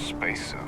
space suit.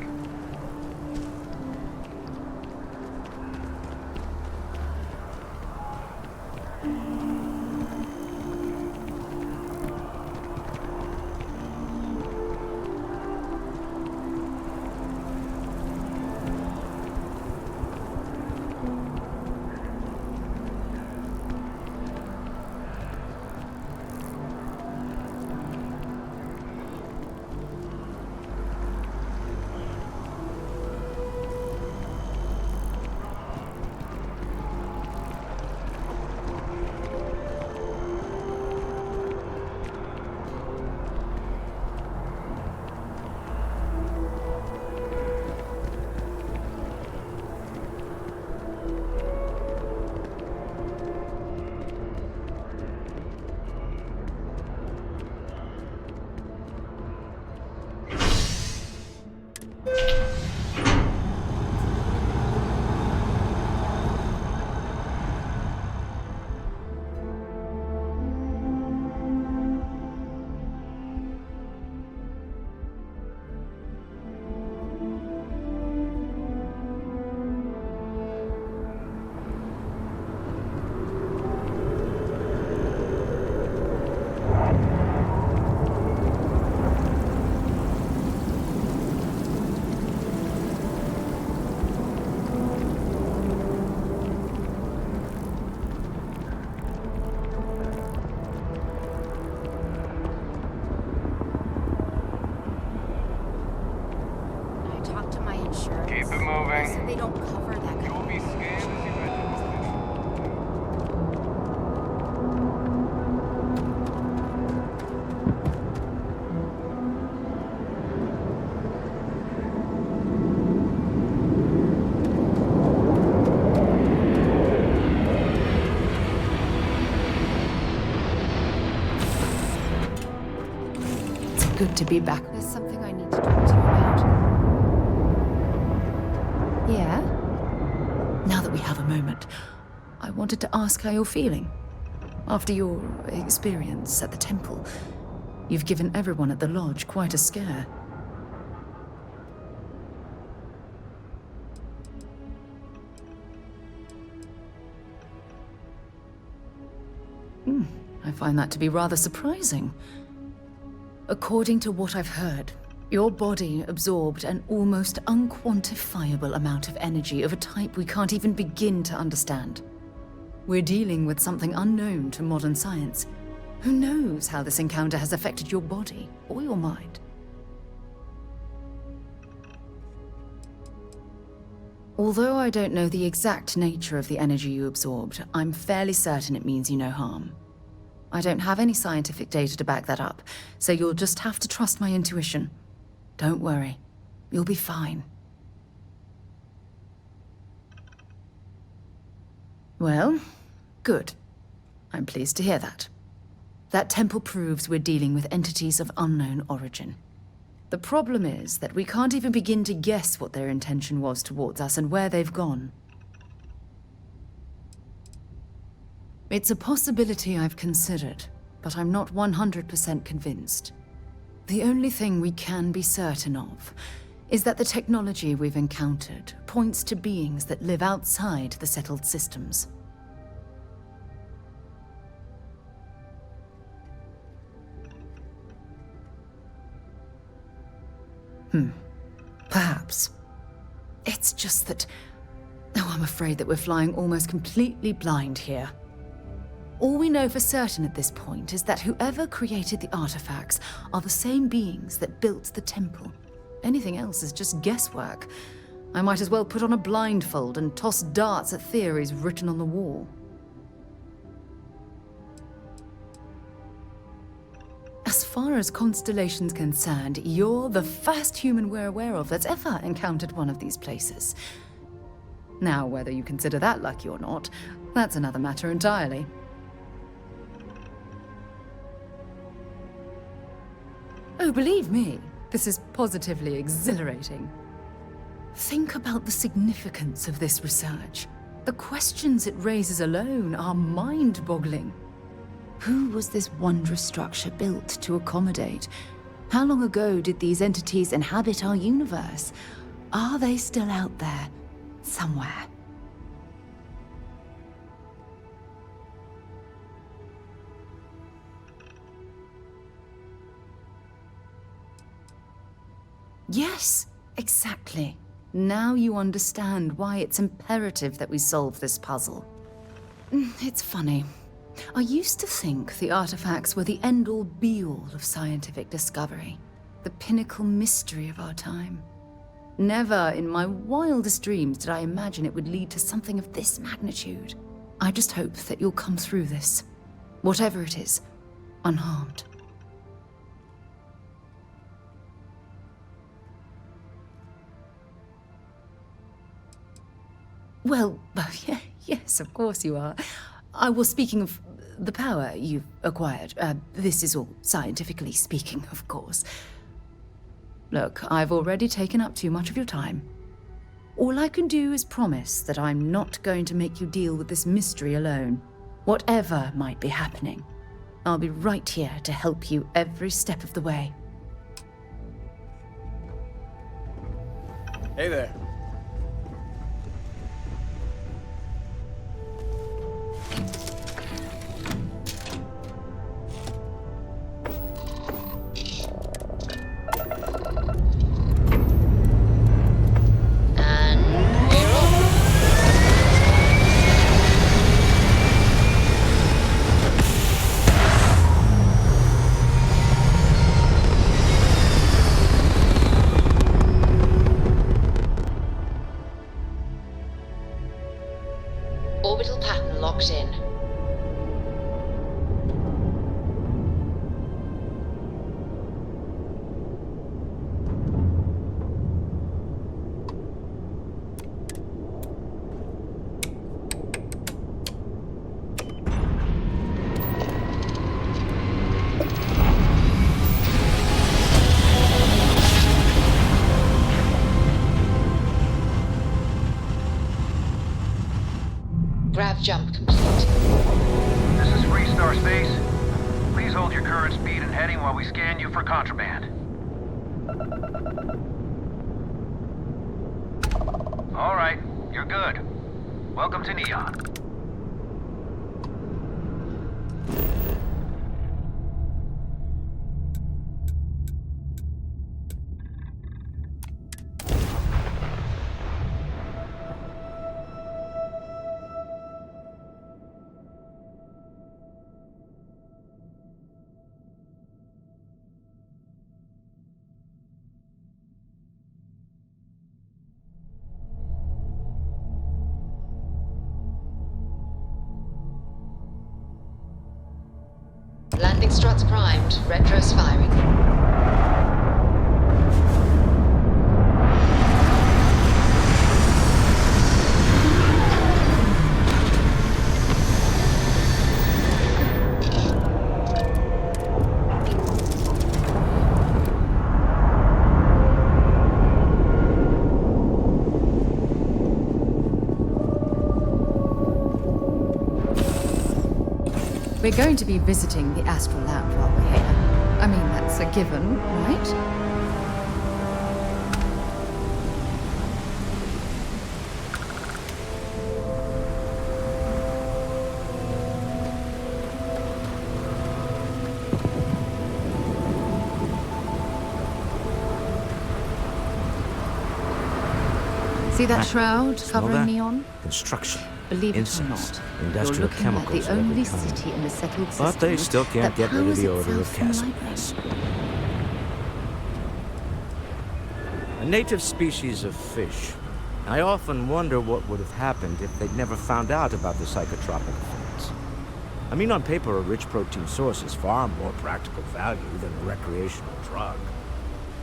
Keep it moving. So they don't cover that. You'll be scanned as you It's good to be back. There's something I need to talk to you about. Yeah? Now that we have a moment, I wanted to ask how you're feeling. After your experience at the temple, you've given everyone at the lodge quite a scare. I find that to be rather surprising. According to what I've heard, your body absorbed an almost unquantifiable amount of energy of a type we can't even begin to understand. We're dealing with something unknown to modern science. Who knows how this encounter has affected your body or your mind? Although I don't know the exact nature of the energy you absorbed, I'm fairly certain it means you no harm. I don't have any scientific data to back that up, so you'll just have to trust my intuition. Don't worry, you'll be fine. Well, good. I'm pleased to hear that. That temple proves we're dealing with entities of unknown origin. The problem is that we can't even begin to guess what their intention was towards us and where they've gone. It's a possibility I've considered, but I'm not 100% convinced. The only thing we can be certain of is that the technology we've encountered points to beings that live outside the settled systems. Perhaps. It's just that... Oh, I'm afraid that we're flying almost completely blind here. All we know for certain at this point is that whoever created the artifacts are the same beings that built the temple. Anything else is just guesswork. I might as well put on a blindfold and toss darts at theories written on the wall. As far as Constellation's concerned, you're the first human we're aware of that's ever encountered one of these places. Now, whether you consider that lucky or not, that's another matter entirely. Oh, believe me, this is positively exhilarating. Think about the significance of this research. The questions it raises alone are mind-boggling. Who was this wondrous structure built to accommodate? How long ago did these entities inhabit our universe? Are they still out there, somewhere? Yes, exactly. Now you understand why it's imperative that we solve this puzzle. It's funny. I used to think the artifacts were the end-all be-all of scientific discovery, the pinnacle mystery of our time. Never in my wildest dreams did I imagine it would lead to something of this magnitude. I just hope that you'll come through this, whatever it is, unharmed. Well, yes, of course you are. I was speaking of the power you've acquired. This is all scientifically speaking, of course. Look, I've already taken up too much of your time. All I can do is promise that I'm not going to make you deal with this mystery alone. Whatever might be happening, I'll be right here to help you every step of the way. Hey there. Orbital pattern locked in. Grav jump complete. This is Freestar Space. Please hold your current speed and heading while we scan you for contraband. All right, you're good. Welcome to Neon. Landing struts primed, retros firing. We're going to be visiting the Astral Lab while we're here. I mean, that's a given, right? See that shroud covering Neon? Construction, Believe it or incest, not, industrial you're looking chemicals at the of every only kind. city in the settled system But they still can't that get rid of powers the odor of itself from castle lightning. gas. A native species of fish. I often wonder what would have happened if they'd never found out about the psychotropic effects. I mean, on paper, a rich protein source is far more practical value than a recreational drug.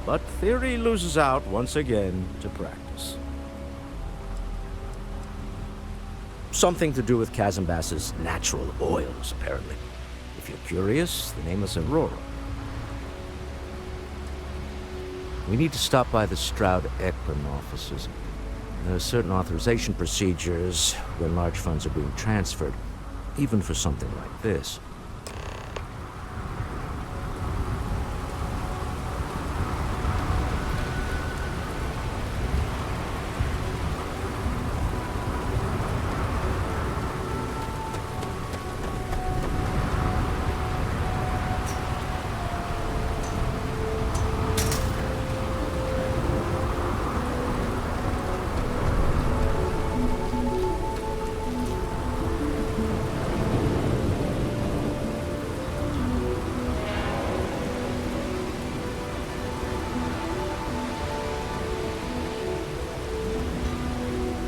But theory loses out once again to practice. Something to do with Kazambas's natural oils, apparently. If you're curious, the name is Aurora. We need to stop by the Stroud-Ekman offices. There are certain authorization procedures when large funds are being transferred, even for something like this.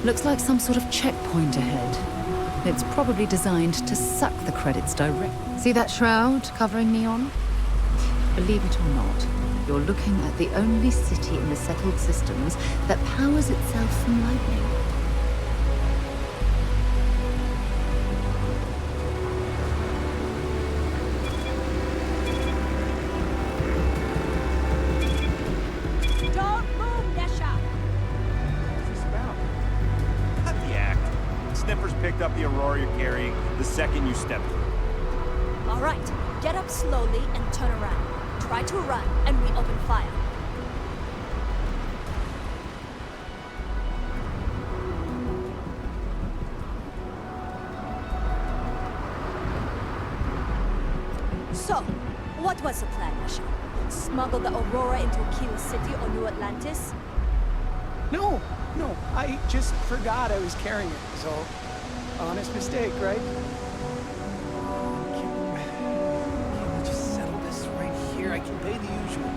Looks like some sort of checkpoint ahead. It's probably designed to suck the credits direct. See that shroud covering Neon? Believe it or not, you're looking at the only city in the settled systems that powers itself from lightning. Don't move, Nesha! What's this about? Cut the act. Snippers picked up the Aurora you're carrying the second you stepped through. All right, get up slowly and turn around. Try to run, and we open fire. So, what was the plan, Nesha? Smuggle the Aurora into Kilo City or New Atlantis? No, I just forgot I was carrying it, so honest mistake, right? Can we just settle this right here? I can pay the usual.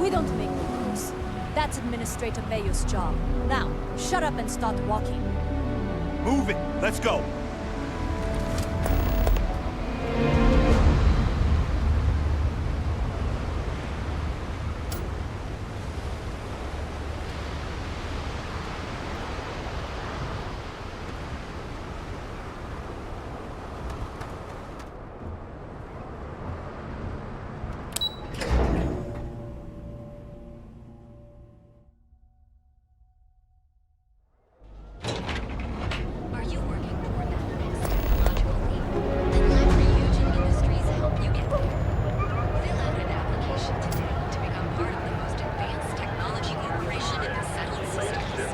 We don't make rules. That's Administrator Bayo's job. Now, shut up and start walking. Move it. Let's go. Are you working toward that next technological leap? Then let Ryujin Industries help you get there. Fill out an application today to become part of the most advanced technology corporation in the settled systems.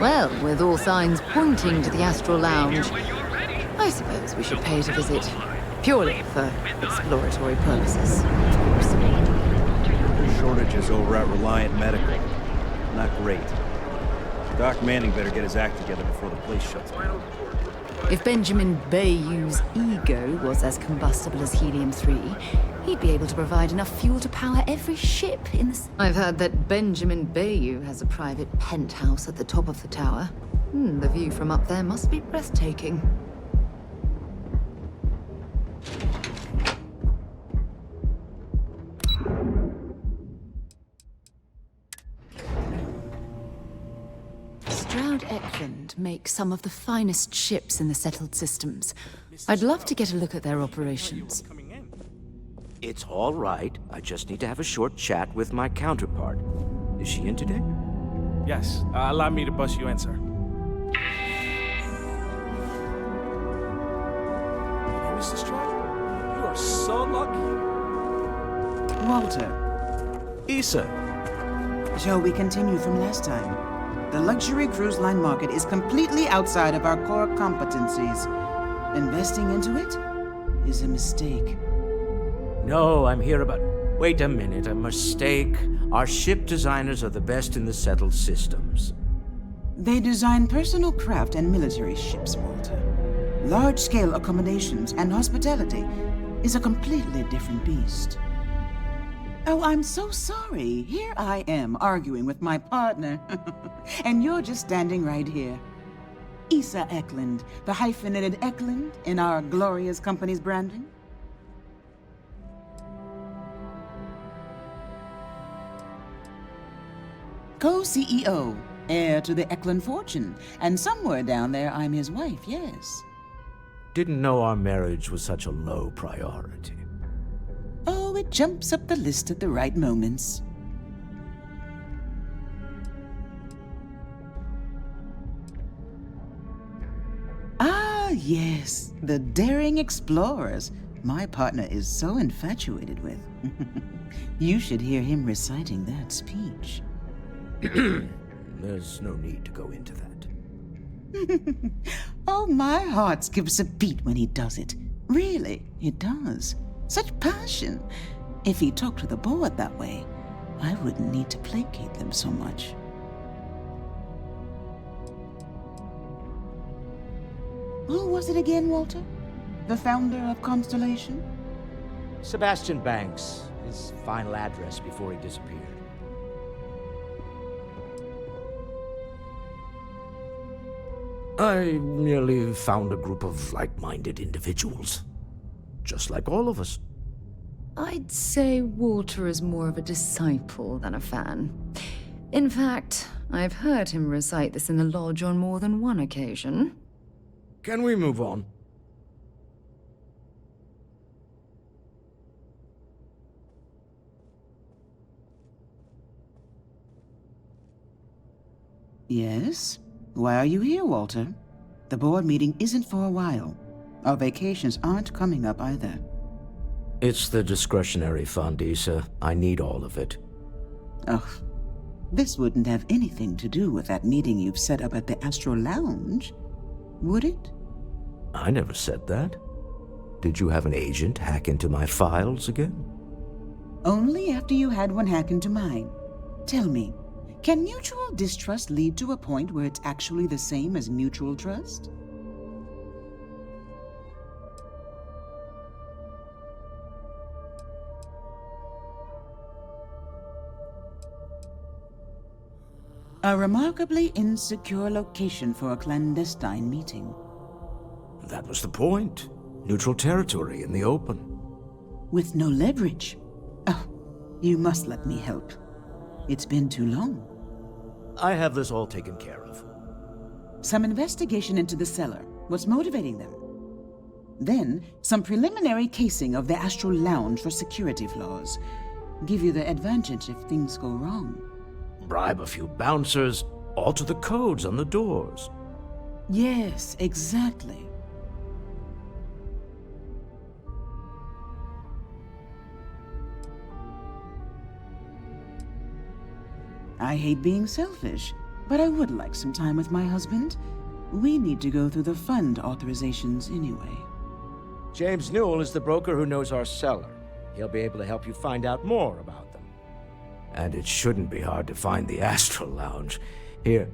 Well, with all signs pointing to the Astral Lounge, I suppose we should pay it a visit. Purely for exploratory purposes. Shortages over at Reliant Medical. Not great. Doc Manning better get his act together before the place shuts down. If Benjamin Bayou's ego was as combustible as helium-3, he'd be able to provide enough fuel to power every ship in the... I've heard that Benjamin Bayou has a private penthouse at the top of the tower. The view from up there must be breathtaking. Eklund makes some of the finest ships in the settled systems. I'd love to get a look at their operations. It's all right. I just need to have a short chat with my counterpart. Is she in today? Yes, allow me to bust you in, sir. Hey, Mr. Stroud, you are so lucky. Walter, Issa. shall we continue from last time? The luxury cruise line market is completely outside of our core competencies. Investing into it is a mistake. No, I'm here about... Wait a minute, a mistake. Our ship designers are the best in the settled systems. They design personal craft and military ships, Walter. Large-scale accommodations and hospitality is a completely different beast. Oh, I'm so sorry. Here I am arguing with my partner. And you're just standing right here. Issa Eklund, the hyphenated Eklund in our glorious company's branding. Co-CEO, heir to the Eklund fortune. And somewhere down there, I'm his wife, yes. Didn't know our marriage was such a low priority. Oh, it jumps up the list at the right moments. Ah, yes, the daring explorers. My partner is so infatuated with. You should hear him reciting that speech. There's no need to go into that. Oh, my heart skips a beat when he does it. Really, it does. Such passion. If he talked to the board that way, I wouldn't need to placate them so much. Who was it again, Walter? The founder of Constellation? Sebastian Banks, his final address before he disappeared. I merely found a group of like-minded individuals. Just like all of us. I'd say Walter is more of a disciple than a fan. In fact, I've heard him recite this in the lodge on more than one occasion. Can we move on? Yes? Why are you here, Walter? The board meeting isn't for a while. Our vacations aren't coming up either. It's the discretionary fund, Issa. I need all of it. Ugh. This wouldn't have anything to do with that meeting you've set up at the Astro Lounge, would it? I never said that. Did you have an agent hack into my files again? Only after you had one hack into mine. Tell me, can mutual distrust lead to a point where it's actually the same as mutual trust? A remarkably insecure location for a clandestine meeting. That was the point. Neutral territory in the open. With no leverage. Oh, you must let me help. It's been too long. I have this all taken care of. Some investigation into the cellar. What's motivating them? Then, some preliminary casing of the Astral Lounge for security flaws. Give you the advantage if things go wrong. Bribe a few bouncers, alter the codes on the doors. Yes, exactly. I hate being selfish, but I would like some time with my husband. We need to go through the fund authorizations anyway. James Newell is the broker who knows our cellar. He'll be able to help you find out more about them. And it shouldn't be hard to find the Astral Lounge. Here,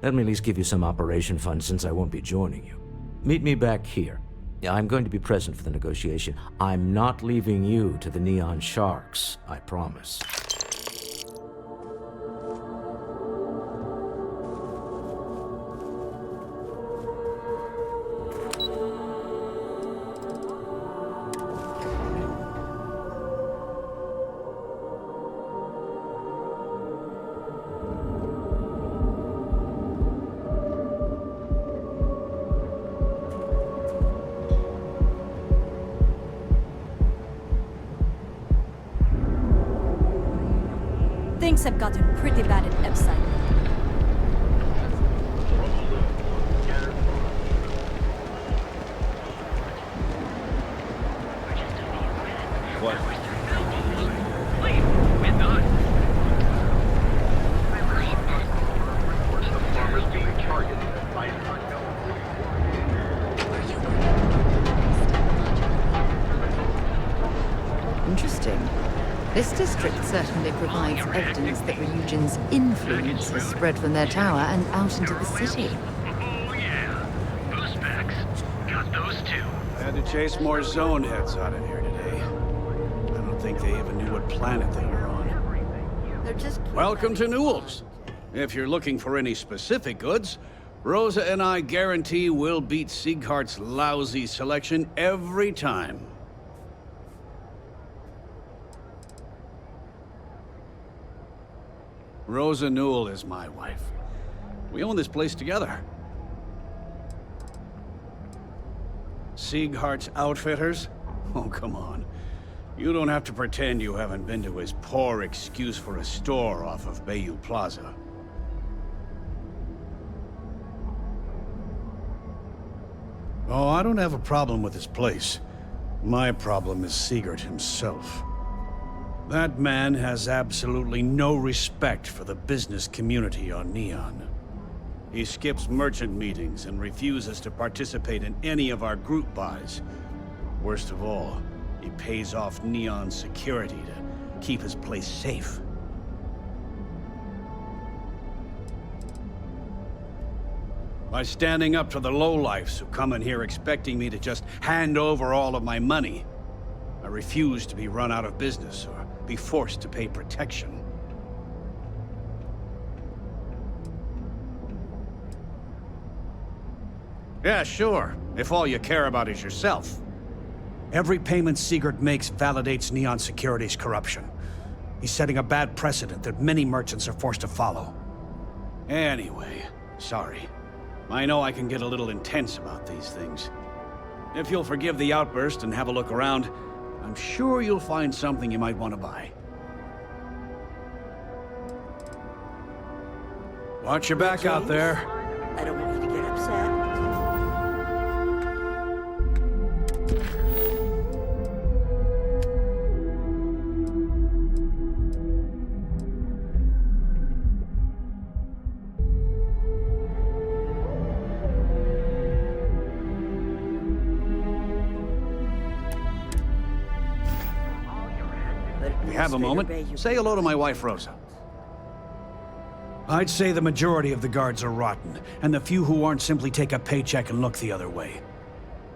let me at least give you some operation funds since I won't be joining you. Meet me back here. I'm going to be present for the negotiation. I'm not leaving you to the Neon Sharks, I promise. Things have gotten pretty bad at Epside. What? Interesting. This district certainly provides evidence that Ryujin's influence has spread from their tower and out into the city. Oh, yeah. Those specs. Got those too. Had to chase more zone heads out of here today. I don't think they even knew what planet they were on. They're just... Welcome to Newell's. If you're looking for any specific goods, Rosa and I guarantee we'll beat Sieghart's lousy selection every time. Rosa Newell is my wife. We own this place together. Sieghart's Outfitters? Oh, come on. You don't have to pretend you haven't been to his poor excuse for a store off of Bayou Plaza. Oh, I don't have a problem with this place. My problem is Siegert himself. That man has absolutely no respect for the business community on Neon. He skips merchant meetings and refuses to participate in any of our group buys. Worst of all, he pays off Neon security to keep his place safe. By standing up to the lowlifes who come in here expecting me to just hand over all of my money, I refuse to be run out of business or be forced to pay protection. Yeah, sure. If all you care about is yourself. Every payment Sigurd makes validates Neon Security's corruption. He's setting a bad precedent that many merchants are forced to follow. Anyway, sorry. I know I can get a little intense about these things. If you'll forgive the outburst and have a look around, I'm sure you'll find something you might want to buy. Watch your back out there. I don't want you to get upset. If you have a moment, say hello to my wife, Rosa. I'd say the majority of the guards are rotten, and the few who aren't simply take a paycheck and look the other way.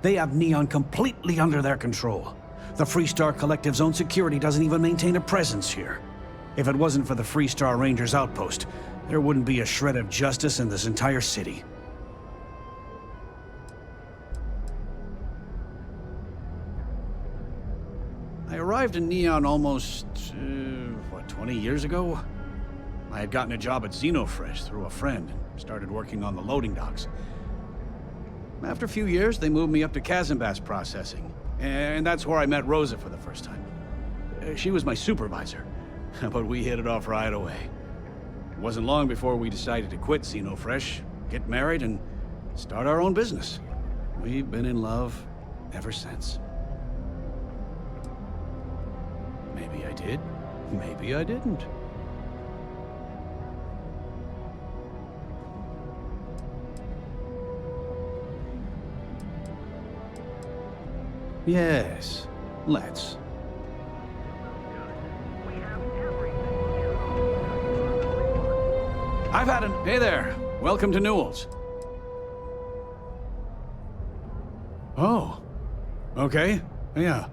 They have Neon completely under their control. The Freestar Collective's own security doesn't even maintain a presence here. If it wasn't for the Freestar Rangers outpost, there wouldn't be a shred of justice in this entire city. I arrived in Neon almost, 20 years ago? I had gotten a job at Xenofresh through a friend and started working on the loading docks. After a few years, they moved me up to Kazanbas processing, and that's where I met Rosa for the first time. She was my supervisor, but we hit it off right away. It wasn't long before we decided to quit Xenofresh, get married, and start our own business. We've been in love ever since. Maybe I did, maybe I didn't. Yes, let's. I've had an... Hey there. Welcome to Newell's. Oh. Okay. Yeah.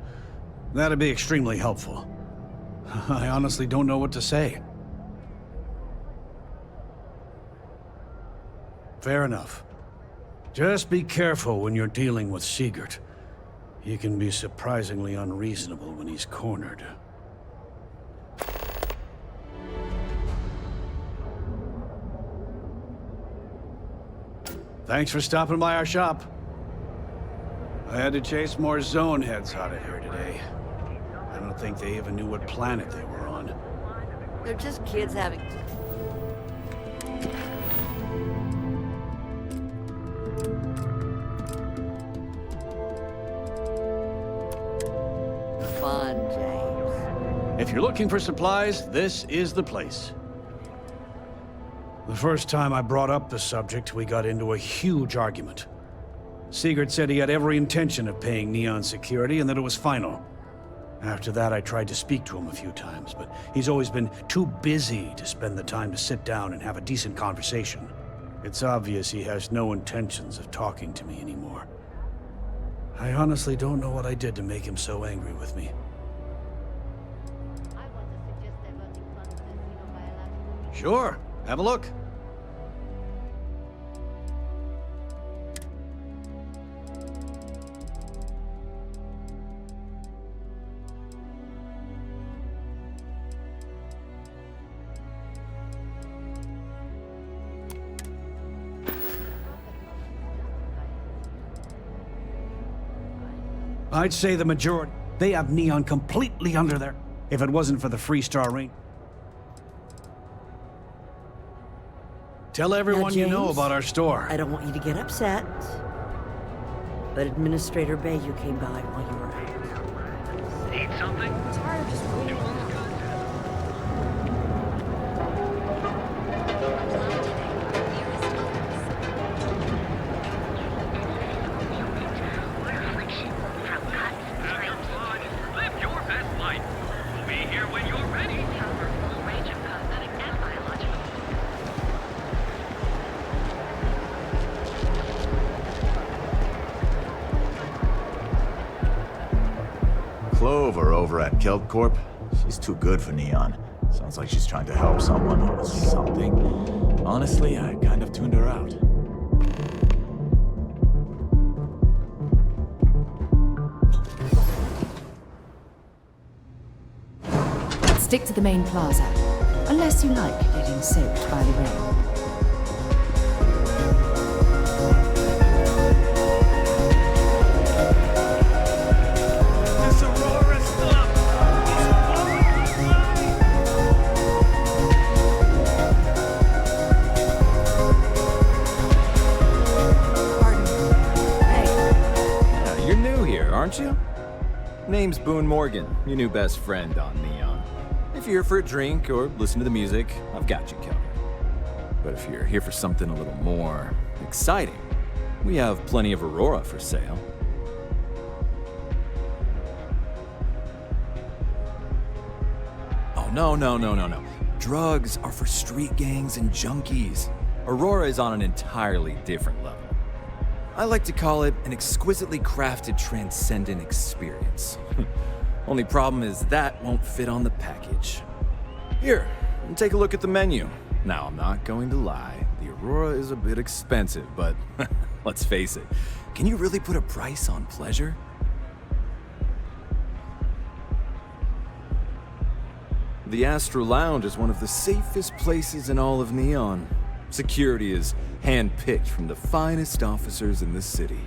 That'd be extremely helpful. I honestly don't know what to say. Fair enough. Just be careful when you're dealing with Sigurd. He can be surprisingly unreasonable when he's cornered. Thanks for stopping by our shop. I had to chase more zone heads out of here today. I don't think they even knew what planet they were on. They're just kids having... fun, James. If you're looking for supplies, this is the place. The first time I brought up the subject, we got into a huge argument. Sigurd said he had every intention of paying Neon Security and that it was final. After that, I tried to speak to him a few times, but he's always been too busy to spend the time to sit down and have a decent conversation. It's obvious he has no intentions of talking to me anymore. I honestly don't know what I did to make him so angry with me. Sure, have a look. I'd say the majority. They have Neon completely under their... If it wasn't for the Freestar Ring. Tell everyone Now, you know James, about our store. I don't want you to get upset, but Administrator Bayou came by while you were out. Need something? I'm tired of just waiting. Live your best life. We'll be here when you're ready. Cover full range of cosmetic and biological. Clover over at Kelp Corp. She's too good for Neon. Sounds like she's trying to help someone or something. Honestly, I kind of tuned her out. Stick to the main plaza, unless you like getting soaked by the rain. Aren't you? Name's Boone Morgan, your new best friend on Neon. If you're here for a drink or listen to the music, I've got you covered. But if you're here for something a little more exciting, we have plenty of Aurora for sale. Oh, no. Drugs are for street gangs and junkies. Aurora is on an entirely different level. I like to call it an exquisitely crafted, transcendent experience. Only problem is that won't fit on the package. Here, take a look at the menu. Now, I'm not going to lie, the Aurora is a bit expensive, but let's face it, can you really put a price on pleasure? The Astro Lounge is one of the safest places in all of Neon. Security is hand-picked from the finest officers in the city.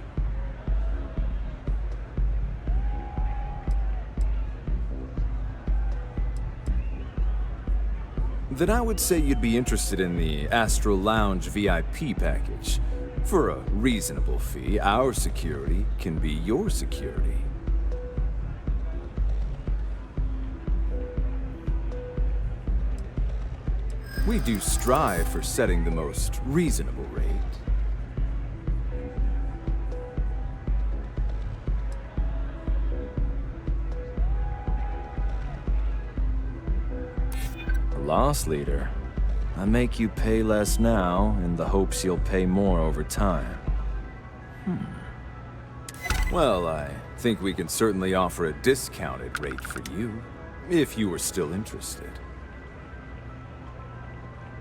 Then I would say you'd be interested in the Astro Lounge VIP package. For a reasonable fee, our security can be your security. We do strive for setting the most reasonable rate. A loss leader. I make you pay less now in the hopes you'll pay more over time. Well, I think we can certainly offer a discounted rate for you, if you were still interested.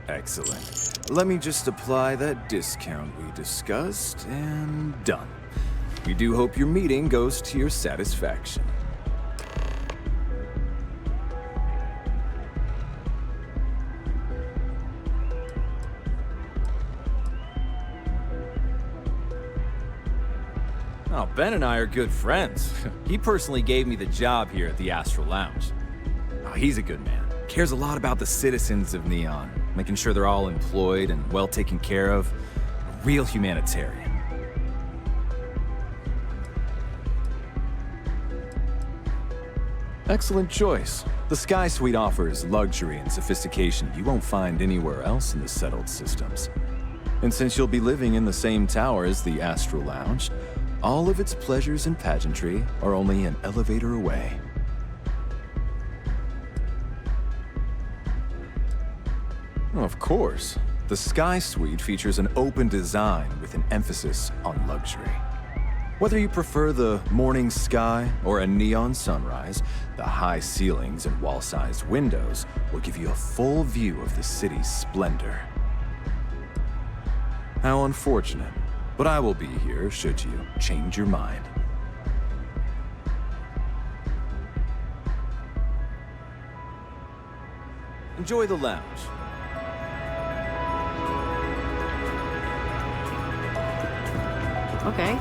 Excellent. Let me just apply that discount we discussed, and done. We do hope your meeting goes to your satisfaction. Oh, Ben and I are good friends. He personally gave me the job here at the Astro Lounge. Oh, he's a good man. Cares a lot about the citizens of Neon, making sure they're all employed and well taken care of. A real humanitarian. Excellent choice. The Sky Suite offers luxury and sophistication you won't find anywhere else in the settled systems. And since you'll be living in the same tower as the Astro Lounge, all of its pleasures and pageantry are only an elevator away. Of course. The Sky Suite features an open design with an emphasis on luxury. Whether you prefer the morning sky or a neon sunrise, the high ceilings and wall-sized windows will give you a full view of the city's splendor. How unfortunate, but I will be here should you change your mind. Enjoy the lounge. Okay.